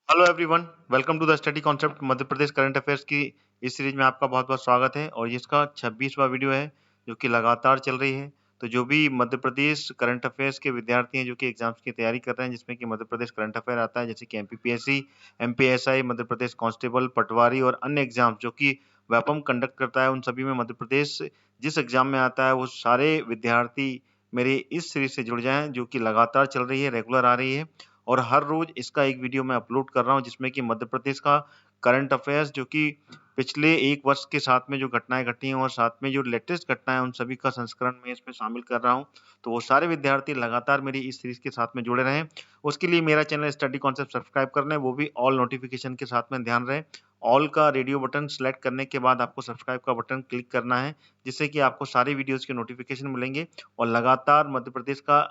Hello everyone, welcome to the study concept Madhya Pradesh current affairs की इस series में आपका बहुत बहुत स्वागत है। और ये इसका 26वां वीडियो है जो कि लगातार चल रही है। तो जो भी मध्य प्रदेश करंट अफेयर्स के विद्यार्थी हैं जो कि एग्जाम्स की तैयारी कर रहे हैं, जिसमें कि मध्य प्रदेश करंट अफेयर आता है, जैसे कि MPPSC, MPSI, Madhya Pradesh constable, पटवारी और अन्य एग्जाम्स जो कि व्यापम कंडक्ट करता है, उन सभी में मध्य प्रदेश जिस एग्जाम में आता है वो सारे विद्यार्थी मेरे इस सीरीज से जुड़ जाएं, जो कि लगातार चल रही है, रेगुलर आ रही है। और हर रोज इसका एक वीडियो मैं अपलोड कर रहा हूँ, जिसमें कि मध्य प्रदेश का करंट अफेयर्स जो कि पिछले एक वर्ष के साथ में जो घटनाएं घटी हैं और साथ में जो लेटेस्ट घटनाएं उन सभी का संस्करण मैं इसमें शामिल कर रहा हूं। तो वो सारे विद्यार्थी लगातार मेरी इस सीरीज के साथ में जुड़े रहें। उसके लिए मेरा चैनल स्टडी कॉन्सेप्ट सब्सक्राइब कर लें, वो भी ऑल नोटिफिकेशन के साथ में ध्यान रहे। ऑल का रेडियो बटन सेलेक्ट करने के बाद आपको सब्सक्राइब का बटन क्लिक करना है, जिससे कि आपको सारी वीडियोस के नोटिफिकेशन मिलेंगे और लगातार मध्य प्रदेश का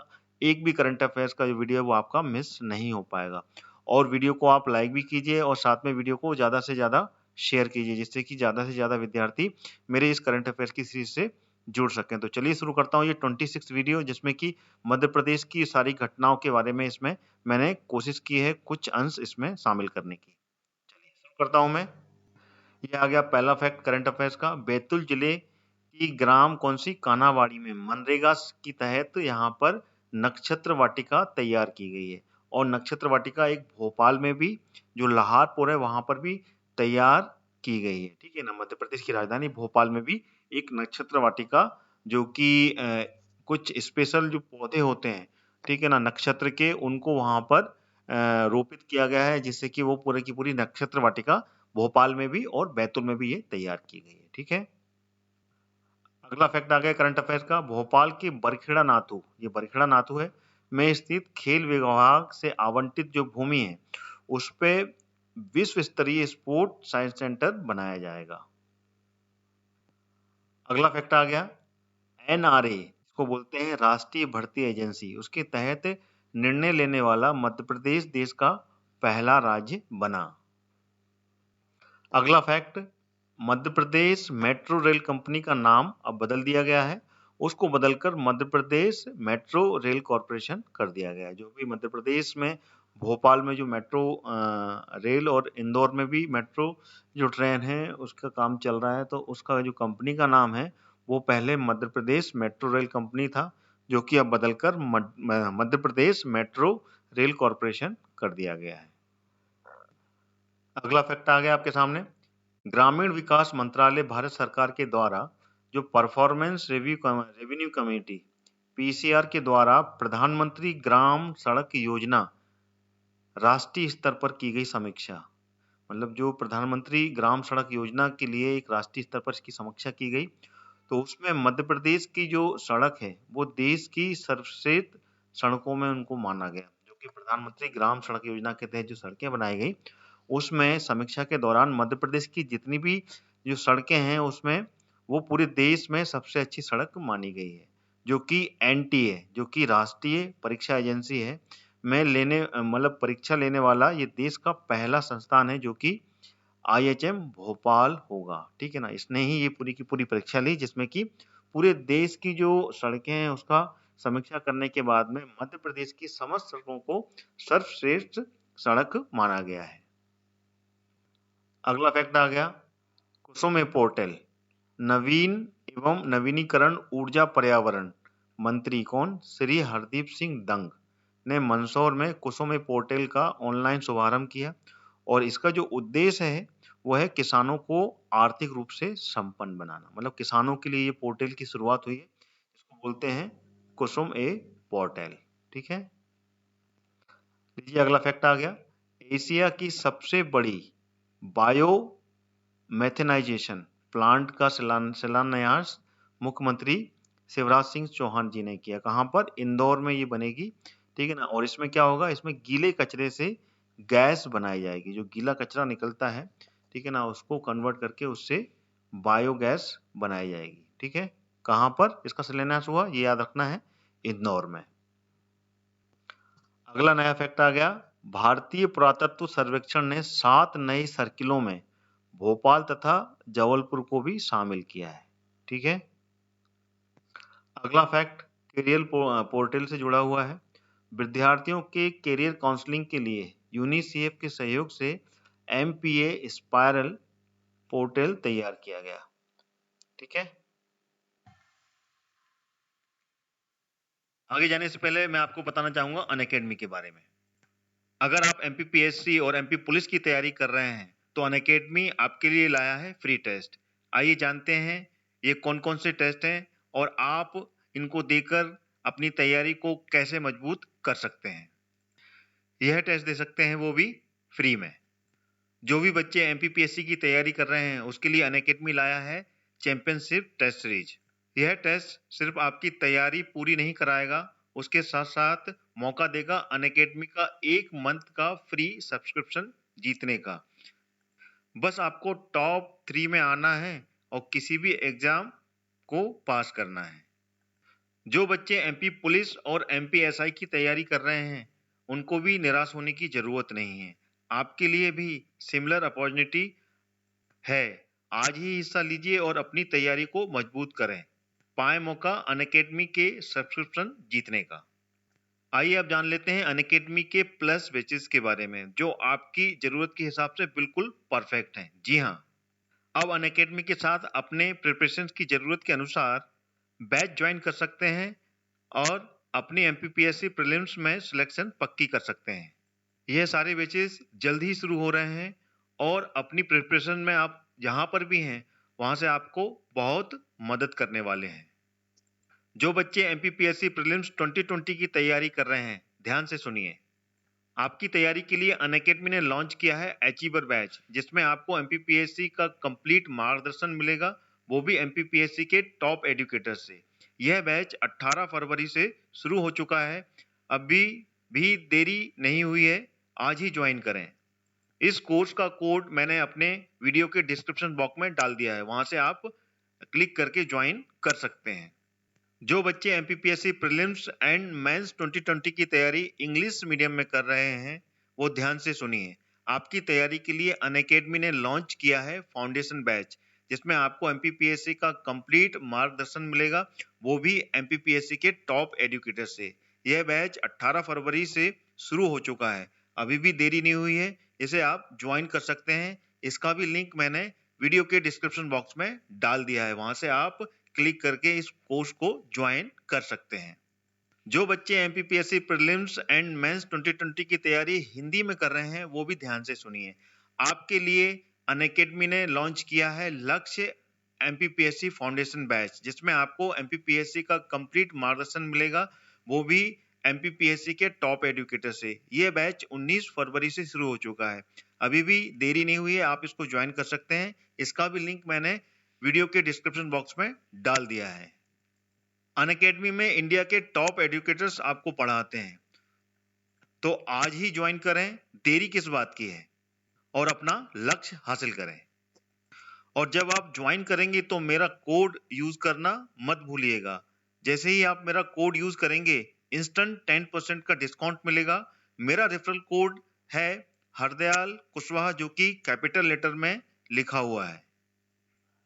एक भी करंट अफेयर्स का जो वीडियो है वो आपका मिस नहीं हो पाएगा। और वीडियो को आप लाइक भी कीजिए और साथ में वीडियो को ज़्यादा से ज़्यादा शेयर कीजिए, जिससे कि ज़्यादा से ज़्यादा विद्यार्थी मेरे इस करंट अफेयर्स की सीरीज से जुड़ सकें। तो चलिए शुरू करता हूँ ये 26 वीडियो, जिसमें कि मध्य प्रदेश की सारी घटनाओं के बारे में इसमें मैंने कोशिश की है कुछ अंश इसमें शामिल करने की। चलिए शुरू करता हूँ मैं। ये आ गया पहला फैक्ट करंट अफेयर्स का। बैतूल जिले की ग्राम कौन सी कानावाड़ी में मनरेगा की तहत यहाँ पर नक्षत्र वाटिका तैयार की गई है। और नक्षत्र वाटिका एक भोपाल में भी जो लाहारपुर है वहां पर भी तैयार की गई है। ठीक है ना, मध्य प्रदेश की राजधानी भोपाल में भी एक नक्षत्र वाटिका जो कि कुछ स्पेशल जो पौधे होते हैं, ठीक है ना, नक्षत्र के, उनको वहां पर रोपित किया गया है, जिससे कि वो पूरे की पूरी नक्षत्र वाटिका भोपाल में भी और बैतूल में भी ये तैयार की गई है। ठीक है। अगला फैक्ट आ गया करंट अफेयर्स का। भोपाल के बरखेड़ा नाथू, ये बरखेड़ा नाथू है, में स्थित खेल विभाग से आवंटित जो भूमि है उस पे विश्व स्तरीय स्पोर्ट साइंस सेंटर बनाया जाएगा। अगला फैक्ट आ गया एनआरए, इसको बोलते हैं राष्ट्रीय भर्ती एजेंसी, उसके तहत निर्णय लेने वाला मध्य प्रदेश देश का पहला राज्य बना। अगला fact, Madhya Pradesh metro rail company का नाम अब बदल दिया गया है, उसको बदलकर Madhya Pradesh metro rail corporation कर दिया गया है। जो भी मध्य प्रदेश में भोपाल में जो मेट्रो रेल और इंदौर में भी मेट्रो जो ट्रेन है उसका काम चल रहा है, तो उसका जो कंपनी का नाम है वो पहले Madhya Pradesh metro rail company था, जो कि अब बदलकर Madhya Pradesh metro rail corporation कर दिया गया है। अगला फैक्ट आ गया आपके सामने। ग्रामीण विकास मंत्रालय भारत सरकार के द्वारा जो परफॉर्मेंस रेवेन्यू कमेटी पीसीआर के द्वारा प्रधानमंत्री ग्राम सड़क योजना राष्ट्रीय स्तर पर की गई समीक्षा, मतलब जो प्रधानमंत्री ग्राम सड़क योजना के लिए एक राष्ट्रीय स्तर पर इसकी समीक्षा की गई, तो उसमें मध्य प्रदेश की जो सड़क है वो देश की सर्वश्रेष्ठ सड़कों में उनको माना गया। जो कि प्रधानमंत्री ग्राम सड़क योजना के तहत जो सड़कें बनाई गई, उसमें समीक्षा के दौरान मध्य प्रदेश की जितनी भी जो सड़कें हैं उसमें वो पूरे देश में सबसे अच्छी सड़क मानी गई है। जो कि एनटीए, जो कि राष्ट्रीय परीक्षा एजेंसी है, में लेने मतलब परीक्षा लेने वाला ये देश का पहला संस्थान है जो कि आईएचएम भोपाल होगा। ठीक है ना, इसने ही ये पूरी की पूरी परीक्षा ली, जिसमें कि पूरे देश की जो सड़कें हैं उसका समीक्षा करने के बाद में मध्य प्रदेश की समस्त सड़कों को सर्वश्रेष्ठ सड़क माना गया है। अगला फैक्ट आ गया कुसुम पोर्टल। नवीन एवं नवीनीकरण ऊर्जा पर्यावरण मंत्री कौन, श्री हरदीप सिंह डंग ने मंदसौर में कुसुम पोर्टल का ऑनलाइन शुभारंभ किया। और इसका जो उद्देश्य है वो है किसानों को आर्थिक रूप से संपन्न बनाना, मतलब किसानों के लिए ये पोर्टल की शुरुआत हुई है। इसको बोलते हैं कुसुम पोर्टल। ठीक है। लीजिए अगला फैक्ट आ गया। एशिया की सबसे बड़ी बायो मेथेनाइजेशन प्लांट का शिलान्यास मुख्यमंत्री शिवराज सिंह चौहान जी ने किया। कहाँ पर, इंदौर में ये बनेगी। ठीक है ना, और इसमें क्या होगा, इसमें गीले कचरे से गैस बनाई जाएगी। जो गीला कचरा निकलता है, ठीक है ना, उसको कन्वर्ट करके उससे बायोगैस बनाई जाएगी। ठीक है, कहाँ पर इसका शिलान्यास हुआ ये याद रखना है, इंदौर में। अगला नया फैक्ट आ गया। भारतीय पुरातत्व सर्वेक्षण ने 7 नई सर्किलों में भोपाल तथा जबलपुर को भी शामिल किया है। ठीक है। अगला फैक्ट कैरियर पोर्टल से जुड़ा हुआ है। विद्यार्थियों के कैरियर काउंसलिंग के लिए यूनिसेफ के सहयोग से MPA स्पाइरल पोर्टल तैयार किया गया। ठीक है, आगे जाने से पहले मैं आपको बताना चाहूंगा अनअकैडमी के बारे में। अगर आप MPPSC और MP पुलिस की तैयारी कर रहे हैं तो अनअकैडमी आपके लिए लाया है फ्री टेस्ट। आइए जानते हैं ये कौन कौन से टेस्ट हैं और आप इनको देकर अपनी तैयारी को कैसे मजबूत कर सकते हैं। यह टेस्ट दे सकते हैं वो भी फ्री में। जो भी बच्चे MPPSC की तैयारी कर रहे हैं उसके लिए अनअकैडमी लाया है चैंपियनशिप टेस्ट सीरीज। यह टेस्ट सिर्फ आपकी तैयारी पूरी नहीं कराएगा, उसके साथ साथ मौका देगा अनअकैडमी का 1 मंथ का फ्री सब्सक्रिप्शन जीतने का। बस आपको टॉप 3 में आना है और किसी भी एग्जाम को पास करना है। जो बच्चे MP पुलिस और MP SI की तैयारी कर रहे हैं उनको भी निराश होने की जरूरत नहीं है। आपके लिए भी सिमिलर अपॉर्चुनिटी है। आज ही हिस्सा लीजिए और अपनी तैयारी को मजबूत करें। पाए मौका अनअकैडमी के सब्सक्रिप्शन जीतने का। आइए अब जान लेते हैं अनअकैडमी के प्लस बैचेस के बारे में जो आपकी जरूरत के हिसाब से बिल्कुल परफेक्ट हैं। जी हाँ, अब अनअकैडमी के साथ अपने प्रिपरेशन की जरूरत के अनुसार बैच ज्वाइन कर सकते हैं और अपनी MPPSC प्रीलिम्स में सिलेक्शन पक्की कर सकते हैं। यह सारे बैचेस जल्द ही शुरू हो रहे हैं और अपनी प्रिपरेशन में आप जहां पर भी हैं वहां से आपको बहुत मदद करने वाले हैं। जो बच्चे MPPSC प्रीलिम्स 2020 की तैयारी कर रहे हैं ध्यान से सुनिए। आपकी तैयारी के लिए अनअकैडमी ने लॉन्च किया है अचीवर बैच, जिसमें आपको MPPSC का कंप्लीट मार्गदर्शन मिलेगा, वो भी MPPSC के टॉप एजुकेटर से। यह बैच 18 फरवरी से शुरू हो चुका है। अभी भी देरी नहीं हुई है, आज ही ज्वाइन करें। इस कोर्स का कोड मैंने अपने वीडियो के डिस्क्रिप्शन बॉक्स में डाल दिया है, वहां से आप क्लिक करके ज्वाइन कर सकते हैं। जो बच्चे MPPSC प्रीलिम्स एंड मेंस 2020 की तैयारी इंग्लिश मीडियम में कर रहे हैं वो ध्यान से सुनिए। आपकी तैयारी के लिए अनअकैडमी ने लॉन्च किया है फाउंडेशन बैच, जिसमें आपको MPPSC का कंप्लीट मार्गदर्शन मिलेगा, वो भी MPPSC के टॉप एजुकेटर से। यह बैच 18 फरवरी से शुरू हो चुका है, अभी भी देरी नहीं हुई है, इसे आप ज्वाइन कर सकते हैं। इसका भी लिंक मैंने वीडियो के डिस्क्रिप्शन बॉक्स में डाल दिया है, वहां से आप क्लिक करके इस कोर्स को ज्वाइन कर सकते हैं। जो बच्चे MPPSC प्रीलिम्स एंड मेंस 2020 की तैयारी हिंदी में कर रहे हैं वो भी ध्यान से सुनिए। आपके लिए अनअकैडमी ने लॉन्च किया है लक्ष्य MPPSC फाउंडेशन बैच, जिसमें आपको MPPSC का कंप्लीट मार्गदर्शन मिलेगा, वो भी MPPSC के टॉप एजुकेटर से। यह बैच 19 फरवरी से शुरू हो चुका है, अभी भी देरी नहीं हुई है, आप इसको ज्वाइन कर सकते हैं। इसका भी लिंक मैंने वीडियो के डिस्क्रिप्शन बॉक्स में डाल दिया है। अनअकैडमी में इंडिया के टॉप एजुकेटर्स आपको पढ़ाते हैं, तो आज ही ज्वाइन करें, देरी किस बात की है, और अपना लक्ष्य हासिल करें। और जब आप ज्वाइन करेंगे तो मेरा कोड यूज करना मत भूलिएगा। जैसे ही आप मेरा कोड यूज करेंगे इंस्टेंट 10% का डिस्काउंट मिलेगा। मेरा रेफरल कोड है हरदयाल कुशवाहा, जो कि कैपिटल लेटर में लिखा हुआ है।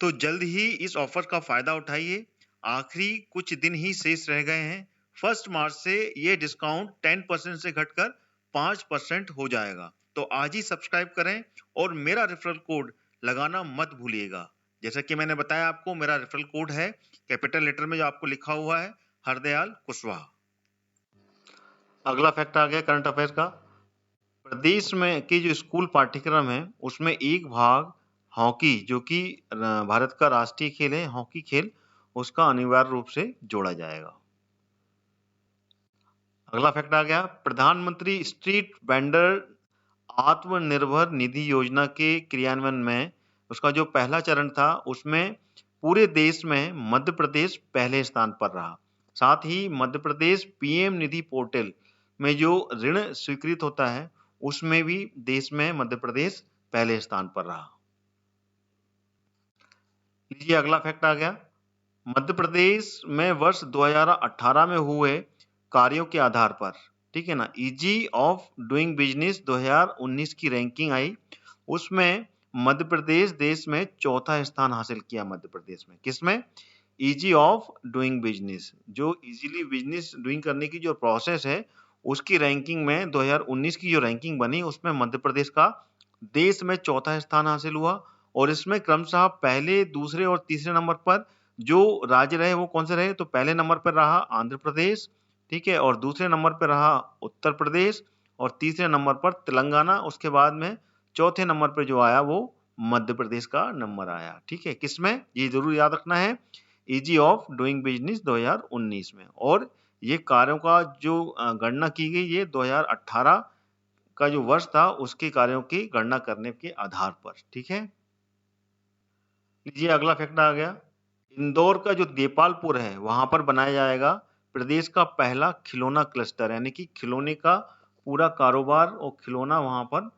तो जल्द ही इस ऑफर का फायदा उठाइए, आखिरी कुछ दिन ही शेष रह गए हैं। 1 मार्च से ये डिस्काउंट 10% से घटकर 5% हो जाएगा। तो आज ही सब्सक्राइब करें और मेरा रेफरल कोड लगाना मत भूलिएगा। जैसा कि मैंने बताया आपको, मेरा रेफरल कोड है कैपिटल लेटर में जो आपको लिखा हुआ है हरदयाल कुशवाहा। अगला फैक्ट आ गया करंट अफेयर्स का। प्रदेश में की जो स्कूल पाठ्यक्रम है उसमें एक भाग हॉकी, जो कि भारत का राष्ट्रीय खेल है हॉकी खेल, उसका अनिवार्य रूप से जोड़ा जाएगा। अगला फैक्ट आ गया, प्रधानमंत्री स्ट्रीट वेंडर आत्मनिर्भर निधि योजना के क्रियान्वयन में उसका जो पहला चरण था उसमें पूरे देश में मध्य प्रदेश पहले स्थान पर रहा। साथ ही मध्य प्रदेश PM निधि पोर्टल में जो ऋण स्वीकृत होता है उसमें भी देश में मध्य प्रदेश पहले स्थान पर रहा। लीजिए अगला फैक्ट आ गया, मध्य प्रदेश में वर्ष 2018 में हुए कार्यों के आधार पर, ठीक है ना, इजी ऑफ डूइंग बिजनेस 2019 की रैंकिंग आई, उसमें मध्य प्रदेश देश में चौथा स्थान हासिल किया। मध्य प्रदेश में किसमें? इजी ऑफ डूइंग बिजनेस, जो इजीली बिजनेस डूइंग करने की जो प्रोसेस है उसकी रैंकिंग में 2019 की जो रैंकिंग बनी उसमें मध्य प्रदेश का देश में चौथा स्थान हासिल हुआ और इसमें क्रमशः पहले, दूसरे और तीसरे नंबर पर जो राज्य रहे वो कौन से रहे? तो पहले नंबर पर रहा आंध्र प्रदेश, ठीक है, और दूसरे नंबर पर रहा उत्तर प्रदेश और तीसरे नंबर पर तेलंगाना। उसके बाद में चौथे नंबर पर जो आया वो मध्य प्रदेश का नंबर आया, ठीक है। किसमें? ये जरूर याद रखना है, ईजी ऑफ डूइंग बिजनेस 2019 में। और ये कार्यों का जो गणना की गई ये 2018 का जो वर्ष था उसके कार्यों की गणना करने के आधार पर, ठीक है। लीजिए अगला फैक्ट आ गया, इंदौर का जो देपालपुर है वहां पर बनाया जाएगा प्रदेश का पहला खिलौना क्लस्टर, यानी कि खिलौने का पूरा कारोबार और खिलौना वहां पर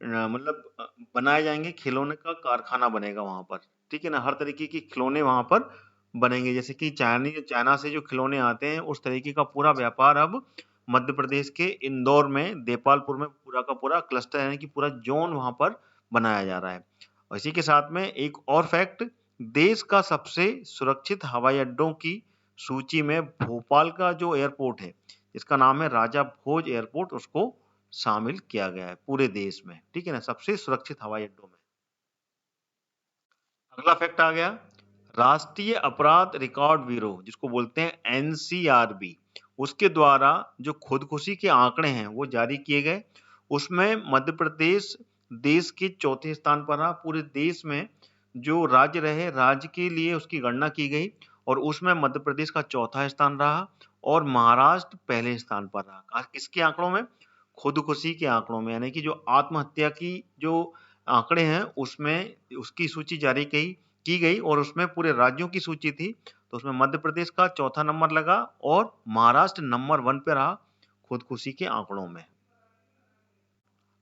मतलब बनाए जाएंगे, खिलौने का कारखाना बनेगा वहां पर, ठीक है ना। हर तरीके के खिलौने वहां पर बनेंगे, जैसे कि चाइना से जो खिलौने आते हैं उस तरीके का पूरा व्यापार अब मध्य प्रदेश के इंदौर में देपालपुर में पूरा का पूरा क्लस्टर यानी कि पूरा जोन वहां पर बनाया जा रहा है। और इसी के साथ में एक और फैक्ट, देश का सबसे सुरक्षित हवाई अड्डों की सूची में भोपाल का जो एयरपोर्ट है इसका नाम है राजा भोज एयरपोर्ट, उसको शामिल किया गया है पूरे देश में, ठीक है ना, सबसे सुरक्षित हवाई अड्डों में। अगला फैक्ट आ गया, राष्ट्रीय अपराध रिकॉर्ड ब्यूरो जिसको बोलते हैं एनसीआरबी, उसके द्वारा जो खुदकुशी के आंकड़े हैं वो जारी किए गए। उसमें मध्य प्रदेश देश के चौथे स्थान पर रहा। पूरे देश में जो राज्य रहे, राज्य के लिए उसकी गणना की गई और उसमें मध्य प्रदेश का चौथा स्थान रहा और महाराष्ट्र पहले स्थान पर रहा। किसके आंकड़ों में? खुदकुशी के आंकड़ों में, यानी कि जो आत्महत्या की जो आंकड़े हैं उसमें उसकी सूची जारी की गई और उसमें पूरे राज्यों की सूची थी, तो उसमें मध्य प्रदेश का चौथा नंबर लगा और महाराष्ट्र नंबर 1 पे रहा खुदकुशी के आंकड़ों में।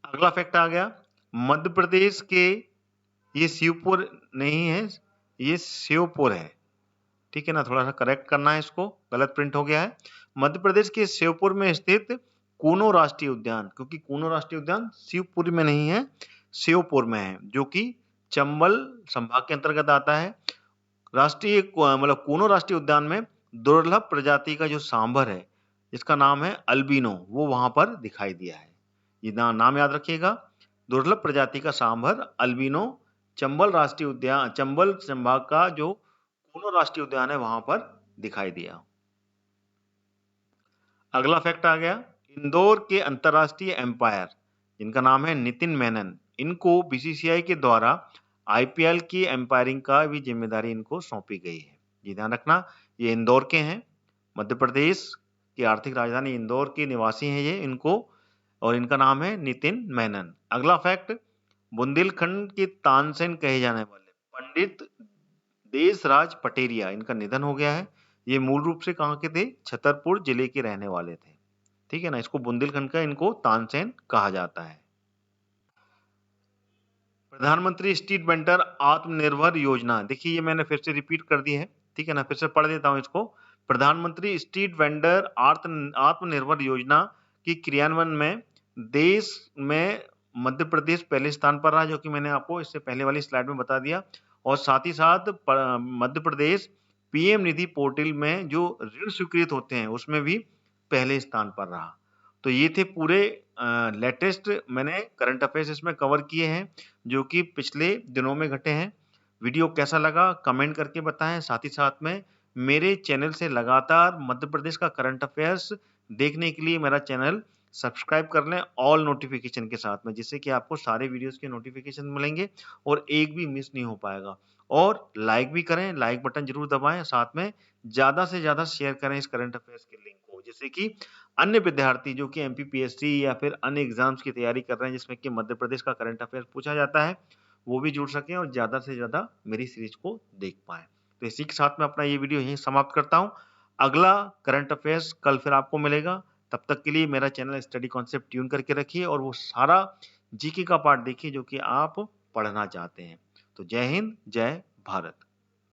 अगला फैक्ट आ गया, मध्य प्रदेश के ये शिवपुर नहीं है, ये श्योपुर है, ठीक है ना, थोड़ा सा करेक्ट करना है, इसको गलत प्रिंट हो गया है। मध्य प्रदेश के श्योपुर में स्थित कूनो राष्ट्रीय उद्यान, क्योंकि कूनो राष्ट्रीय उद्यान शिवपुरी में नहीं है, श्योपुर में है, जो कि चंबल संभाग के अंतर्गत आता है। राष्ट्रीय मतलब कूनो राष्ट्रीय उद्यान में दुर्लभ प्रजाति का जो सांभर है जिसका नाम है अल्बिनो, वो वहां पर दिखाई दिया है। ये नाम याद रखिएगा, दुर्लभ प्रजाति का सांभर अल्बिनो चंबल राष्ट्रीय उद्यान, चंबल संभाग का जो कूनो राष्ट्रीय उद्यान है वहां पर दिखाई दिया। अगला फैक्ट आ गया, इंदौर के अंतरराष्ट्रीय एम्पायर जिनका नाम है नितिन मेनन, इनको बीसीसीआई के द्वारा आईपीएल की एम्पायरिंग का भी जिम्मेदारी इनको सौंपी गई है। ये ध्यान रखना, ये इंदौर के हैं, मध्य प्रदेश की आर्थिक राजधानी इंदौर के निवासी हैं ये, इनको, और इनका नाम है नितिन मेनन। अगला फैक्ट, बुंदेलखंड के तानसेन कहे जाने वाले पंडित देशराज पटेरिया, इनका निधन हो गया है। ये मूल रूप से कहाँ के थे? छतरपुर जिले के रहने वाले थे, ठीक है ना। इसको बुंदेलखंड का इनको तानसेन कहा जाता है। प्रधानमंत्री स्ट्रीट वेंडर आत्मनिर्भर योजना, देखिए ये मैंने फिर से रिपीट कर दी है, ठीक है ना, फिर से पढ़ देता हूं इसको। प्रधानमंत्री स्ट्रीट वेंडर आत्मनिर्भर योजना की क्रियान्वयन में देश में मध्य प्रदेश पहले स्थान पर रहा, जो कि मैंने आपको इससे पहले वाली स्लाइड में बता दिया। और साथ ही साथ मध्य प्रदेश पीएम निधि पोर्टल में जो ऋण स्वीकृत होते हैं उसमें भी पहले स्थान पर रहा। तो ये थे पूरे लेटेस्ट मैंने करंट अफेयर्स इसमें कवर किए हैं जो कि पिछले दिनों में घटे हैं। वीडियो कैसा लगा कमेंट करके बताएं। साथ ही साथ में मेरे चैनल से लगातार मध्य प्रदेश का करंट अफेयर्स देखने के लिए मेरा चैनल सब्सक्राइब कर लें ऑल नोटिफिकेशन के साथ में, जिससे कि आपको सारे वीडियोस के नोटिफिकेशन मिलेंगे और एक भी मिस नहीं हो पाएगा। और लाइक भी करें, लाइक बटन जरूर दबाएं, साथ में ज़्यादा से ज़्यादा शेयर करें इस करंट अफेयर्स के लिंक को, जिससे कि अन्य विद्यार्थी जो कि एमपीपीएससी या फिर अन्य एग्जाम्स की तैयारी कर रहे हैं जिसमें कि मध्य प्रदेश का करंट अफेयर्स पूछा जाता है, वो भी जुड़ सकें और ज़्यादा से ज़्यादा मेरी सीरीज को देख पाएं। तो इसी के साथ मैं अपना ये वीडियो यहीं समाप्त करता हूँ। अगला करंट अफेयर्स कल फिर आपको मिलेगा। तब तक के लिए मेरा चैनल स्टडी कॉन्सेप्ट ट्यून करके रखिए और वो सारा जीके का पार्ट देखिए जो कि आप पढ़ना चाहते हैं। तो जय हिंद, जय भारत।